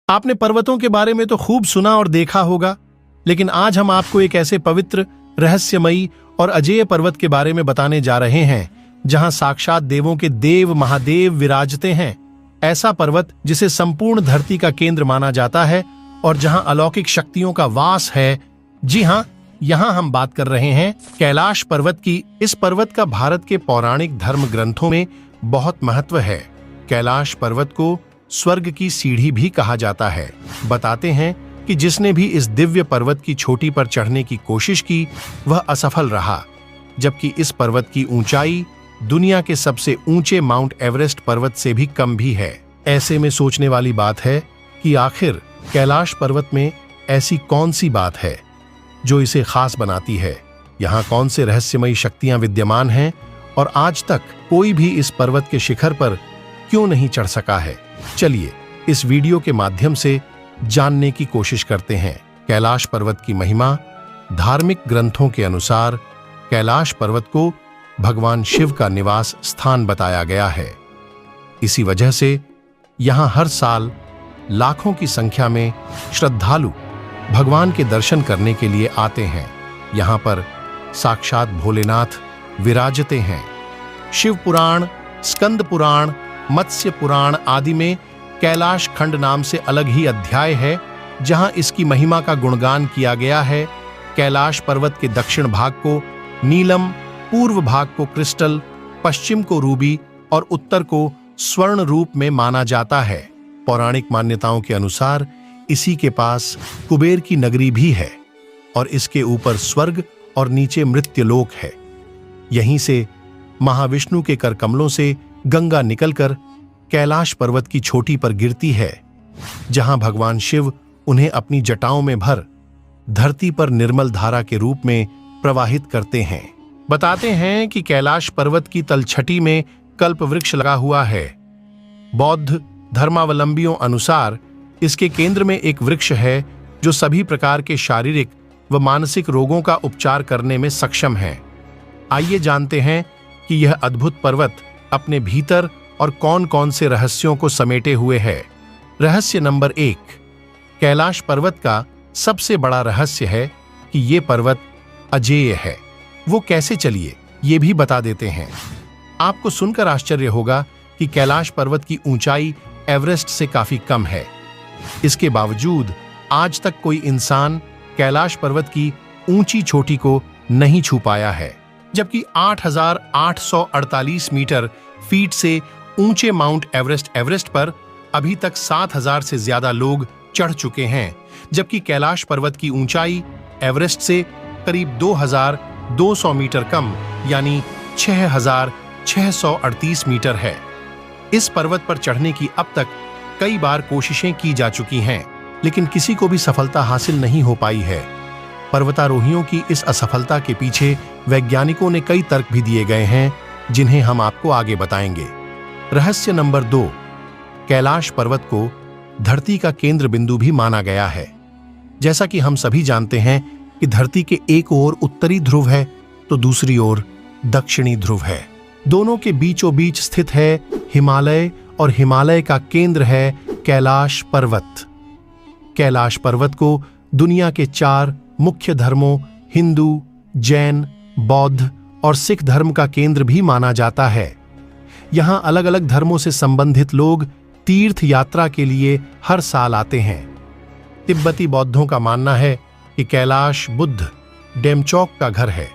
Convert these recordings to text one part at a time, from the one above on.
आपने पर्वतों के बारे में तो खूब सुना और देखा होगा, लेकिन आज हम आपको एक ऐसे पवित्र, रहस्यमयी और अजेय पर्वत के बारे में बताने जा रहे हैं जहां साक्षात देवों के देव महादेव विराजते हैं। ऐसा पर्वत जिसे संपूर्ण धरती का केंद्र माना जाता है और जहां अलौकिक शक्तियों का वास है। जी हां, यहां हम बात कर रहे हैं कैलाश पर्वत की। इस पर्वत का भारत के पौराणिक धर्म ग्रंथों में बहुत महत्व है। कैलाश पर्वत को स्वर्ग की सीढ़ी भी कहा जाता है। बताते हैं कि जिसने भी इस दिव्य पर्वत की चोटी पर चढ़ने की कोशिश की वह असफल रहा, जबकि इस पर्वत की ऊंचाई दुनिया के सबसे ऊंचे माउंट एवरेस्ट पर्वत से भी कम भी है। ऐसे में सोचने वाली बात है कि आखिर कैलाश पर्वत में ऐसी कौन सी बात है जो इसे खास बनाती है। यहाँ कौन से रहस्यमयी शक्तियां विद्यमान हैं और आज तक कोई भी इस पर्वत के शिखर पर क्यों नहीं चढ़ सका है। चलिए इस वीडियो के माध्यम से जानने की कोशिश करते हैं। कैलाश पर्वत की महिमा। धार्मिक ग्रंथों के अनुसार कैलाश पर्वत को भगवान शिव का निवास स्थान बताया गया है। इसी वजह से यहां हर साल लाखों की संख्या में श्रद्धालु भगवान के दर्शन करने के लिए आते हैं। यहां पर साक्षात भोलेनाथ विराजते हैं। शिव पुराण, स्कंद पुराण, मत्स्य पुराण आदि में कैलाश खंड नाम से अलग ही अध्याय है जहां इसकी महिमा का गुणगान किया गया है। कैलाश पर्वत के दक्षिण भाग को नीलम, पूर्व भाग को क्रिस्टल, पश्चिम को रूबी और उत्तर को स्वर्ण रूप में माना जाता है। पौराणिक मान्यताओं के अनुसार इसी के पास कुबेर की नगरी भी है और इसके ऊपर स्वर्ग और नीचे मृत्युलोक है। यहीं से महाविष्णु के कर कमलों से गंगा निकलकर कैलाश पर्वत की चोटी पर गिरती है, जहां भगवान शिव उन्हें अपनी जटाओं में भर धरती पर निर्मल धारा के रूप में प्रवाहित करते हैं। बताते हैं कि कैलाश पर्वत की तलछटी में कल्प वृक्ष लगा हुआ है। बौद्ध धर्मावलंबियों अनुसार इसके केंद्र में एक वृक्ष है जो सभी प्रकार के शारीरिक व मानसिक रोगों का उपचार करने में सक्षम है। आइए जानते हैं कि यह अद्भुत पर्वत अपने भीतर और कौन कौन से रहस्यों को समेटे हुए है। रहस्य नंबर 1, कैलाश पर्वत का सबसे बड़ा रहस्य है कि ये पर्वत अजेय है। वो कैसे, चलिए ये भी बता देते हैं। आपको सुनकर आश्चर्य होगा कि कैलाश पर्वत की ऊंचाई एवरेस्ट से काफी कम है। इसके बावजूद आज तक कोई इंसान कैलाश पर्वत की ऊंची चोटी को नहीं छू पाया है, जबकि 8,848 मीटर फीट से ऊंचे माउंट एवरेस्ट पर अभी तक 7,000 से ज्यादा लोग चढ़ चुके हैं, जबकि कैलाश पर्वत की ऊंचाई एवरेस्ट से करीब 2,200 मीटर कम यानी 6,638 मीटर है। इस पर्वत पर चढ़ने की अब तक कई बार कोशिशें की जा चुकी हैं, लेकिन किसी को भी सफलता हासिल नहीं हो पाई है। पर्वतारोहियों की इस असफलता के पीछे वैज्ञानिकों ने कई तर्क भी दिए गए हैं, जिन्हें हम आपको आगे बताएंगे। रहस्य नंबर 2, कैलाश पर्वत को धरती का केंद्र बिंदु भी माना गया है। जैसा कि हम सभी जानते हैं कि धरती के एक ओर उत्तरी ध्रुव है तो दूसरी ओर दक्षिणी ध्रुव है। दोनों के बीचों बीच स्थित है हिमालय और हिमालय का केंद्र है कैलाश पर्वत। कैलाश पर्वत को दुनिया के 4 मुख्य धर्मों हिंदू, जैन, बौद्ध और सिख धर्म का केंद्र भी माना जाता है। यहाँ अलग अलग धर्मों से संबंधित लोग तीर्थ यात्रा के लिए हर साल आते हैं। तिब्बती बौद्धों का मानना है कि कैलाश बुद्ध डेमचौक का घर है,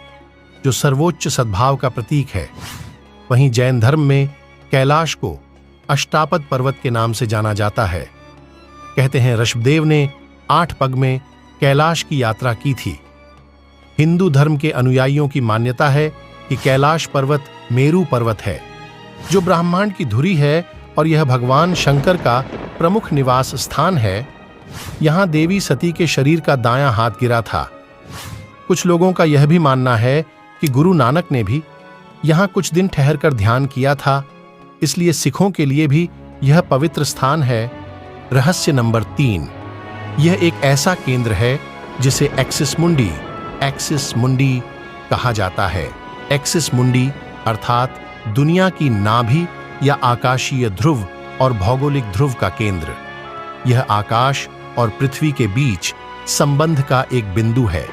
जो सर्वोच्च सद्भाव का प्रतीक है। वहीं जैन धर्म में कैलाश को अष्टापद पर्वत के नाम से जाना जाता है। कहते हैं ऋषभदेव ने 8 पग में कैलाश की यात्रा की थी। हिंदू धर्म के अनुयायियों की मान्यता है कि कैलाश पर्वत मेरू पर्वत है, जो ब्रह्मांड की धुरी है और यह भगवान शंकर का प्रमुख निवास स्थान है। यहाँ देवी सती के शरीर का दायां हाथ गिरा था। कुछ लोगों का यह भी मानना है कि गुरु नानक ने भी यहाँ कुछ दिन ठहरकर ध्यान किया था, इसलिए सिखों के लिए भी यह पवित्र स्थान है। रहस्य नंबर 3, यह एक ऐसा केंद्र है जिसे एक्सिस मुंडी कहा जाता है। एक्सिस मुंडी अर्थात दुनिया की नाभि या आकाशीय ध्रुव और भौगोलिक ध्रुव का केंद्र। यह आकाश और पृथ्वी के बीच संबंध का एक बिंदु है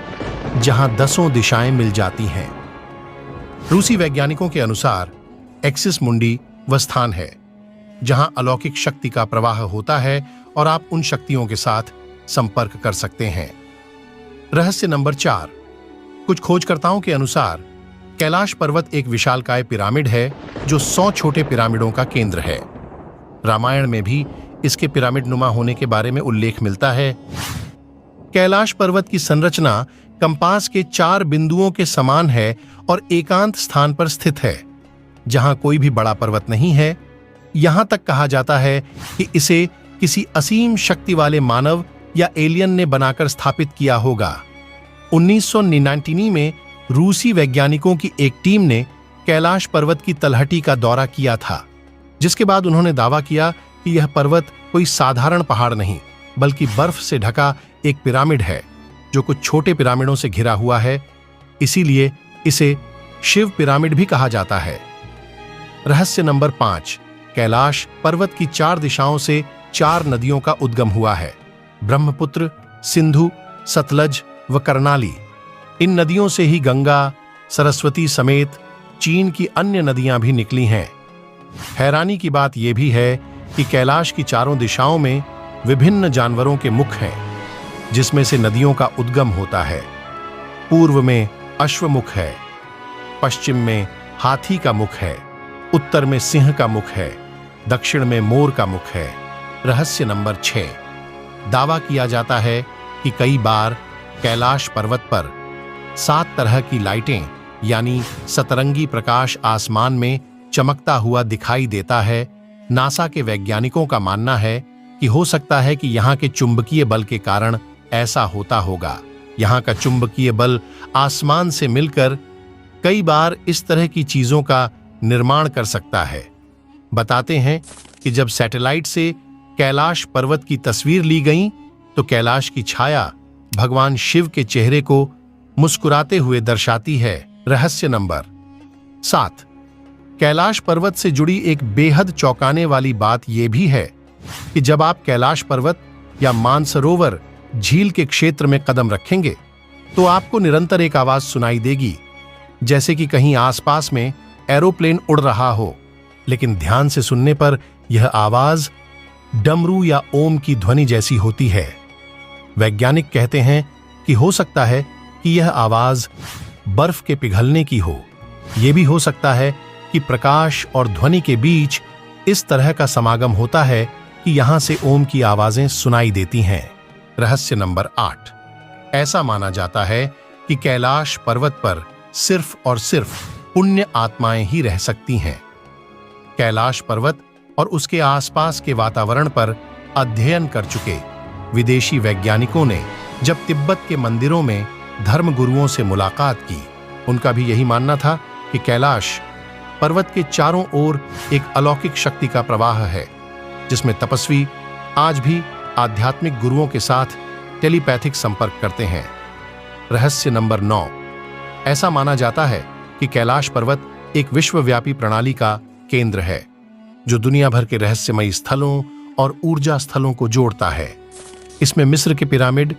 जहां 10 दिशाएं मिल जाती हैं। रूसी वैज्ञानिकों के अनुसार एक्सिस मुंडी वह स्थान है जहां अलौकिक शक्ति का प्रवाह होता है और आप उन शक्तियों के साथ संपर्क कर सकते हैं। रहस्य नंबर 4। कुछ खोजकर्ताओं के अनुसार कैलाश पर्वत एक विशालकाय पिरामिड है जो 100 छोटे पिरामिडों का केंद्र है। रामायण में भी इसके पिरामिड नुमा होने के बारे में उल्लेख मिलता है। कैलाश पर्वत की संरचना कंपास के 4 बिंदुओं के समान है और एकांत स्थान पर स्थित है जहां कोई भी बड़ा पर्वत नहीं है। यहां तक कहा जाता है कि इसे किसी असीम शक्ति वाले मानव या एलियन ने बनाकर स्थापित किया होगा। 1999 में रूसी वैज्ञानिकों की एक टीम ने कैलाश पर्वत की तलहटी का दौरा किया था, जिसके बाद उन्होंने दावा किया कि यह पर्वत कोई साधारण पहाड़ नहीं बल्कि बर्फ से ढका एक पिरामिड है जो कुछ छोटे पिरामिडों से घिरा हुआ है। इसीलिए इसे शिव पिरामिड भी कहा जाता है। रहस्य नंबर 5। कैलाश पर्वत की 4 दिशाओं से 4 नदियों का उद्गम हुआ है। ब्रह्मपुत्र, सिंधु, सतलज व कर्णाली। इन नदियों से ही गंगा, सरस्वती समेत चीन की अन्य नदियां भी निकली हैं। हैरानी की बात यह भी है कि कैलाश की चारों दिशाओं में विभिन्न जानवरों के मुख हैं, जिसमें से नदियों का उद्गम होता है। पूर्व में अश्वमुख है, पश्चिम में हाथी का मुख है, उत्तर में सिंह का मुख है, दक्षिण में मोर का मुख है। रहस्य नंबर 6। दावा किया जाता है कि कई बार कैलाश पर्वत पर 7 तरह की लाइटें यानी सतरंगी प्रकाश आसमान में चमकता हुआ दिखाई देता है। नासा के वैज्ञानिकों का मानना है कि हो सकता है कि यहाँ के चुंबकीय बल के कारण ऐसा होता होगा। यहाँ का चुंबकीय बल आसमान से मिलकर कई बार इस तरह की चीजों का निर्माण कर सकता है। बताते हैं कि जब सैटेलाइट से कैलाश पर्वत की तस्वीर ली गई तो कैलाश की छाया भगवान शिव के चेहरे को मुस्कुराते हुए दर्शाती है। रहस्य नंबर 7। कैलाश पर्वत से जुड़ी एक बेहद चौंकाने वाली बात यह भी है कि जब आप कैलाश पर्वत या मानसरोवर झील के क्षेत्र में कदम रखेंगे तो आपको निरंतर एक आवाज सुनाई देगी, जैसे कि कहीं आसपास में एरोप्लेन उड़ रहा हो। लेकिन ध्यान से सुनने पर यह आवाज डमरू या ओम की ध्वनि जैसी होती है। वैज्ञानिक कहते हैं कि हो सकता है कि यह आवाज बर्फ के पिघलने की हो। यह भी हो सकता है कि प्रकाश और ध्वनि के बीच इस तरह का समागम होता है कि यहां से ओम की आवाजें सुनाई देती हैं। रहस्य नंबर 8। ऐसा माना जाता है कि कैलाश पर्वत पर सिर्फ और सिर्फ पुण्य आत्माएं ही रह सकती हैं। कैलाश पर्वत और उसके आसपास के वातावरण पर अध्ययन कर चुके विदेशी वैज्ञानिकों ने जब तिब्बत के मंदिरों में धर्मगुरुओं से मुलाकात की, उनका भी यही मानना था कि कैलाश पर्वत के चारों ओर एक अलौकिक शक्ति का प्रवाह है, जिसमें तपस्वी आज भी आध्यात्मिक गुरुओं के साथ टेलीपैथिक संपर्क करते हैं। रहस्य नंबर 9। ऐसा माना जाता है कि कैलाश पर्वत एक विश्वव्यापी प्रणाली का केंद्र है जो दुनिया भर के रहस्यमयी स्थलों और ऊर्जा स्थलों को जोड़ता है। इसमें मिस्र के पिरामिड,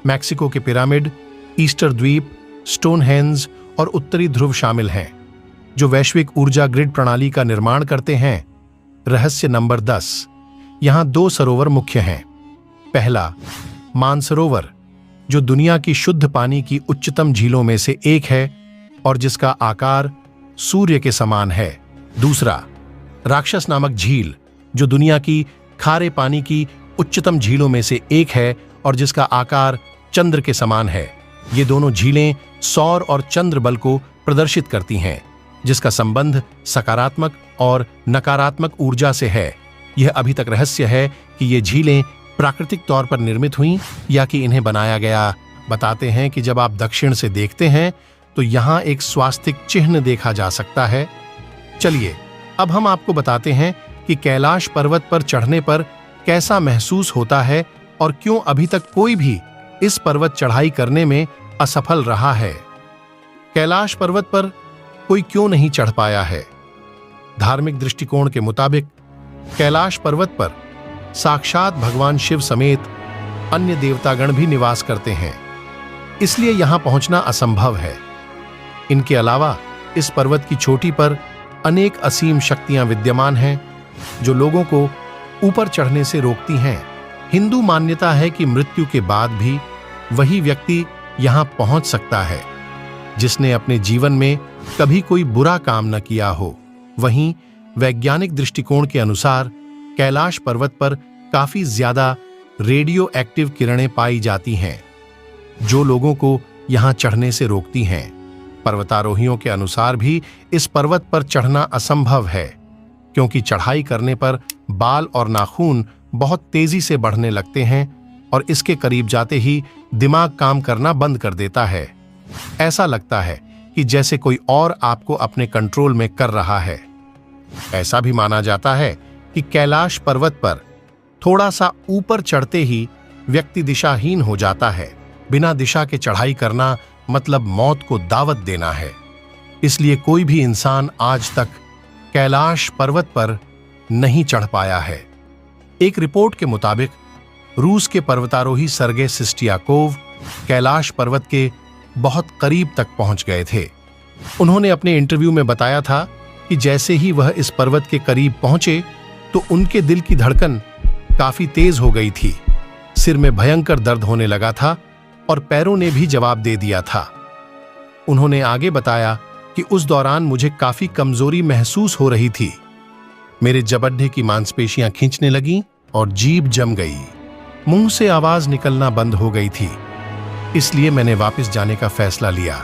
मैक्सिको के पिरामिड, ईस्टर द्वीप, स्टोनहेंज और उत्तरी ध्रुव शामिल हैं, जो वैश्विक ऊर्जा ग्रिड प्रणाली का निर्माण करते हैं। रहस्य नंबर 10। यहां 2 सरोवर मुख्य हैं। पहला, मानसरोवर, जो दुनिया की शुद्ध पानी की उच्चतम झीलों में से एक है और जिसका आकार सूर्य के समान है। दूसरा, राक्षस नामक झील, जो दुनिया की खारे पानी की उच्चतम झीलों में से एक है और जिसका आकार चंद्र के समान है। ये दोनों झीलें सौर और चंद्र बल को प्रदर्शित करती हैं, जिसका संबंध सकारात्मक और नकारात्मक ऊर्जा से है। यह अभी तक रहस्य है कि ये झीलें प्राकृतिक तौर पर निर्मित हुईं या कि इन्हें बनाया गया। बताते हैं कि जब आप दक्षिण से देखते हैं तो यहाँ एक स्वास्तिक चिन्ह देखा जा सकता है। चलिए अब हम आपको बताते हैं कि कैलाश पर्वत पर चढ़ने पर कैसा महसूस होता है और क्यों अभी तक कोई भी इस पर्वत चढ़ाई करने में असफल रहा है। कैलाश पर्वत पर कोई क्यों नहीं चढ़ पाया है? धार्मिक दृष्टिकोण के मुताबिक कैलाश पर्वत पर साक्षात भगवान शिव समेत अन्य देवतागण भी निवास करते हैं, इसलिए यहां पहुंचना असंभव है। इनके अलावा इस पर्वत की चोटी पर अनेक असीम शक्तियां विद्यमान हैं जो लोगों को ऊपर चढ़ने से रोकती हैं। हिंदू मान्यता है कि मृत्यु के बाद भी वही व्यक्ति यहां पहुंच सकता है जिसने अपने जीवन में कभी कोई बुरा काम न किया हो। वहीं वैज्ञानिक दृष्टिकोण के अनुसार कैलाश पर्वत पर काफी ज्यादा रेडियो एक्टिव किरणें पाई जाती हैं जो लोगों को यहां चढ़ने से रोकती हैं। पर्वतारोहियों के अनुसार भी इस पर्वत पर चढ़ना असंभव है क्योंकि चढ़ाई करने पर बाल और नाखून बहुत तेजी से बढ़ने लगते हैं और इसके करीब जाते ही दिमाग काम करना बंद कर देता है। ऐसा लगता है कि जैसे कोई और आपको अपने कंट्रोल में कर रहा है। ऐसा भी माना जाता है कि कैलाश पर्वत पर थोड़ा सा ऊपर चढ़ते ही व्यक्ति दिशाहीन हो जाता है। बिना दिशा के चढ़ाई करना मतलब मौत को दावत देना है। इसलिए कोई भी इंसान आज तक कैलाश पर्वत पर नहीं चढ़ पाया है। एक रिपोर्ट के मुताबिक रूस के पर्वतारोही सर्गे सिस्टियाकोव कैलाश पर्वत के बहुत करीब तक पहुंच गए थे। उन्होंने अपने इंटरव्यू में बताया था कि जैसे ही वह इस पर्वत के करीब पहुंचे तो उनके दिल की धड़कन काफी तेज हो गई थी, सिर में भयंकर दर्द होने लगा था और पैरों ने भी जवाब दे दिया था। उन्होंने आगे बताया कि उस दौरान मुझे काफी कमजोरी महसूस हो रही थी। मेरे जबड्डे की मांसपेशियां खींचने लगीं और जीभ जम गई। मुंह से आवाज निकलना बंद हो गई थी। इसलिए मैंने वापस जाने का फैसला लिया।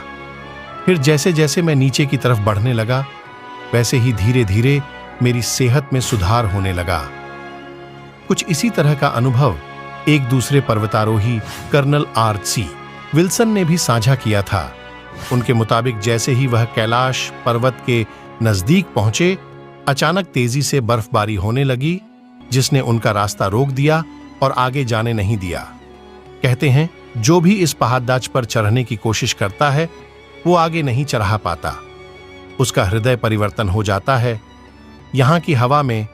फिर जैसे जैसे मैं नीचे की तरफ बढ़ने लगा वैसे ही धीरे धीरे मेरी सेहत में सुधार होने लगा। कुछ इसी तरह का अनुभव एक दूसरे पर्वतारोही कर्नल आर.सी. विल्सन ने भी साझा किया था। उनके मुताबिक जैसे ही वह कैलाश पर्वत के नजदीक पहुंचे अचानक तेजी से बर्फबारी होने लगी जिसने उनका रास्ता रोक दिया और आगे जाने नहीं दिया। कहते हैं जो भी इस पहाड़दाच पर चढ़ने की कोशिश करता है वो आगे नहीं चढ़ा पाता, उसका हृदय परिवर्तन हो जाता है। यहाँ की हवा में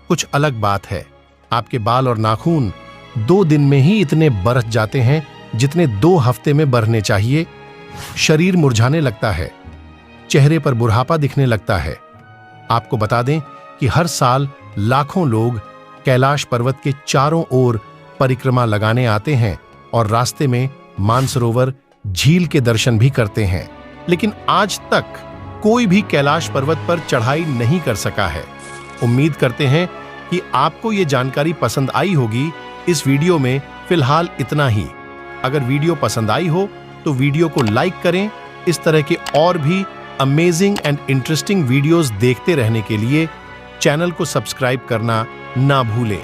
कुछ अलग बात है। आपके बाल और नाखून 2 दिन में ही इतने बढ़ जाते हैं जितने 2 हफ्ते में बढ़ने चाहिए। शरीर मुरझाने लगता है, चेहरे पर बुढ़ापा दिखने लगता है। आपको बता दें कि हर साल लाखों लोग कैलाश पर्वत के चारों ओर परिक्रमा लगाने आते हैं और रास्ते में मानसरोवर झील के दर्शन भी करते हैं, लेकिन आज तक कोई भी कैलाश पर्वत पर चढ़ाई नहीं कर सका है। उम्मीद करते हैं कि आपको ये जानकारी पसंद आई होगी। इस वीडियो में फिलहाल इतना ही। अगर वीडियो पसंद आई हो तो वीडियो को लाइक करें। इस तरह के और भी अमेजिंग एंड इंटरेस्टिंग वीडियोस देखते रहने के लिए चैनल को सब्सक्राइब करना ना भूलें।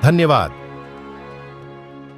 धन्यवाद।